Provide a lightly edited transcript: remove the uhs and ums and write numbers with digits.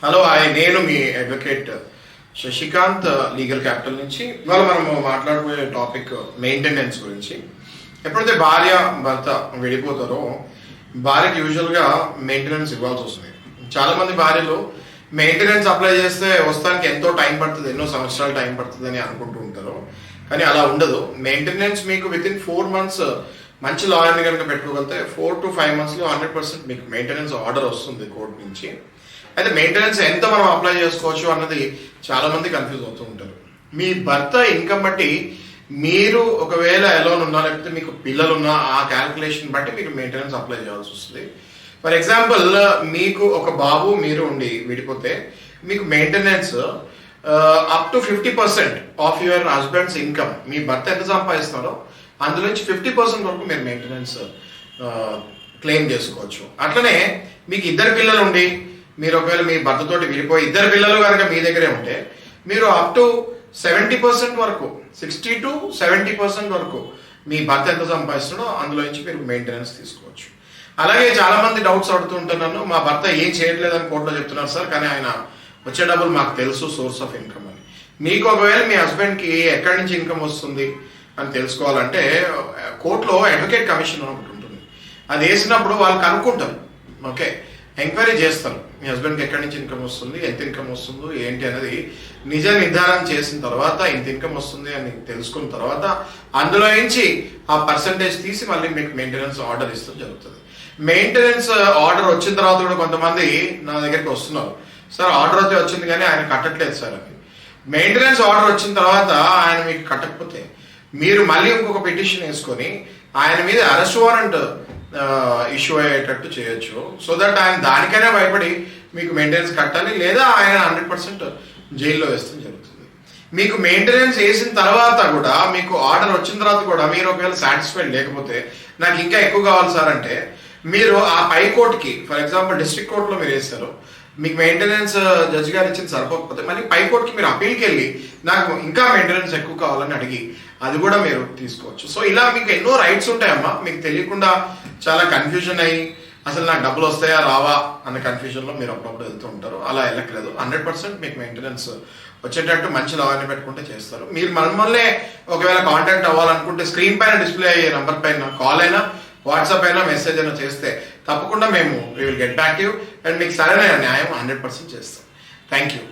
Hello నేను మీ advocate Sasikanth legal capital నుంచి. ఇవాళ మనము మాట్లాడబోయే టాపిక్ మెయింటెనెన్స్ గురించి. ఎప్పుడైతే భార్య భర్త విడిపోతారో భార్యకి యూజువల్గా మెయింటెనెన్స్ ఇవ్వాల్సి వస్తుంది. చాలా మంది భార్యలు మెయింటెనెన్స్ అప్లై చేస్తే వస్తానికి ఎంతో టైం పడుతుంది, ఎన్నో సంవత్సరాలు టైం పడుతుంది అని అనుకుంటూ ఉంటారు. కానీ అలా ఉండదు. మెయింటెనెన్స్ మీకు వితిన్ 4 months మంచి లాయర్ని కనుక పెట్టుకోగలితే 4 to 5 monthsలో 100% మీకు మెయింటెనెన్స్ ఆర్డర్ వస్తుంది కోర్టు నుంచి. అయితే మెయింటెనెన్స్ ఎంత మనం అప్లై చేసుకోవచ్చు అన్నది చాలా మంది కన్ఫ్యూజ్ అవుతూ ఉంటారు. మీ భర్త ఇన్కమ్ బట్టి మీరు ఒకవేళ ఎలోన్ ఉన్నా లేకపోతే మీకు పిల్లలు ఉన్నా ఆ క్యాల్కులేషన్ బట్టి మీకు మెయింటెనెన్స్ అప్లై చేయాల్సి వస్తుంది. ఫర్ ఎగ్జాంపుల్ మీకు ఒక బాబు మీరు ఉండి విడిపోతే మీకు maintenance up to 50% of your husband's income, మీ భర్త ఎంత సంపాదిస్తున్నారో అందులో నుంచి 50% వరకు మీరు మెయింటెనెన్స్ క్లెయిమ్ చేసుకోవచ్చు. అట్లనే మీకు 2 పిల్లలు ఉండి మీరు ఒకవేళ మీ భర్తతోటి విడిపోయి 2 పిల్లలు కనుక మీ దగ్గరే ఉంటే మీరు అప్ టు 70% వరకు, 60 to 70% వరకు మీ భర్త ఎంత సంపాదిస్తున్నాడో అందులో నుంచి మీరు మెయింటెనెన్స్ తీసుకోవచ్చు. అలాగే చాలా మంది డౌట్స్ అడుగుతూ ఉంటున్నాను, మా భర్త ఏం చేయట్లేదని కోర్టులో చెప్తున్నారు సార్, కానీ ఆయన వచ్చే డబ్బులు మాకు తెలుసు సోర్స్ ఆఫ్ ఇన్కమ్ అని. మీకు ఒకవేళ మీ హస్బెండ్కి ఎక్కడి నుంచి ఇన్కమ్ వస్తుంది అని తెలుసుకోవాలంటే కోర్టులో అడ్వకేట్ కమిషన్ ఒకటి ఉంటుంది. అది వేసినప్పుడు వాళ్ళు కనుక్కుంటారు, ఓకే, ఎంక్వైరీ చేస్తారు మీ హస్బెండ్కి ఎక్కడి నుంచి ఇన్కమ్ వస్తుంది, ఎంత ఇన్కమ్ వస్తుందో ఏంటి అనేది నిజ నిర్ధారణ చేసిన తర్వాత ఇంత ఇన్కమ్ వస్తుంది అని తెలుసుకున్న తర్వాత అందులో నుంచి ఆ పర్సంటేజ్ తీసి మళ్ళీ మీకు మెయింటెనెన్స్ ఆర్డర్ ఇస్తూ జరుగుతుంది. మెయింటెనెన్స్ ఆర్డర్ వచ్చిన తర్వాత కూడా కొంతమంది నా దగ్గరికి వస్తున్నారు, సార్ ఆర్డర్ అయితే వచ్చింది కానీ ఆయన కట్టట్లేదు సార్ అని. మెయింటెనెన్స్ ఆర్డర్ వచ్చిన తర్వాత ఆయన మీకు కట్టకపోతే మీరు మళ్ళీ ఇంకొక పిటిషన్ వేసుకొని ఆయన మీద అరెస్ట్ వారెంట్ ఇష్యూ అయ్యేటట్టు చేయొచ్చు. సో దట్ ఆయన దానికైనా భయపడి మీకు మెయింటెనెన్స్ కట్టాలి, లేదా ఆయన 100% జైల్లో వేస్తాం జరుగుతుంది. మీకు మెయింటెనెన్స్ వేసిన తర్వాత కూడా మీకు ఆర్డర్ వచ్చిన తర్వాత కూడా మీరు ఒకవేళ సాటిస్ఫైడ్ లేకపోతే నాకు ఇంకా ఎక్కువ కావాలి సార్ అంటే మీరు ఆ పై కోర్టుకి, ఫర్ ఎగ్జాంపుల్ డిస్ట్రిక్ట్ కోర్టులో మీరు వేస్తారు, మీకు మెయింటెనెన్స్ జడ్జి గారు ఇచ్చింది సరిపోకపోతే మళ్ళీ పై కోర్టుకి మీరు అప్పీల్కి వెళ్ళి నాకు ఇంకా మెయింటెనెన్స్ ఎక్కువ కావాలని అడిగి అది కూడా మీరు తీసుకోవచ్చు. సో ఇలా మీకు ఎన్నో రైట్స్ ఉంటాయమ్మా. మీకు తెలియకుండా చాలా కన్ఫ్యూజన్ అయ్యి అసలు నాకు డబ్బులు వస్తాయా రావా అన్న కన్ఫ్యూజన్లో మీరు అప్పుడప్పుడు వెళ్తూ ఉంటారు. అలా వెళ్ళట్లేదు. 100% మీకు మెయింటెనెన్స్ వచ్చేటట్టు మంచి లాయర్ని పెట్టుకుంటే చేస్తారు. మీరు మమ్మల్ని ఒకవేళ కాంటాక్ట్ అవ్వాలనుకుంటే స్క్రీన్ పైన డిస్ప్లే అయ్యే నెంబర్ పైన కాల్ అయినా వాట్సాప్ అయినా మెసేజ్ అయినా చేస్తే తప్పకుండా మేము we will get back you and మీకు సరైన న్యాయం 100% చేస్తాం. Thank you.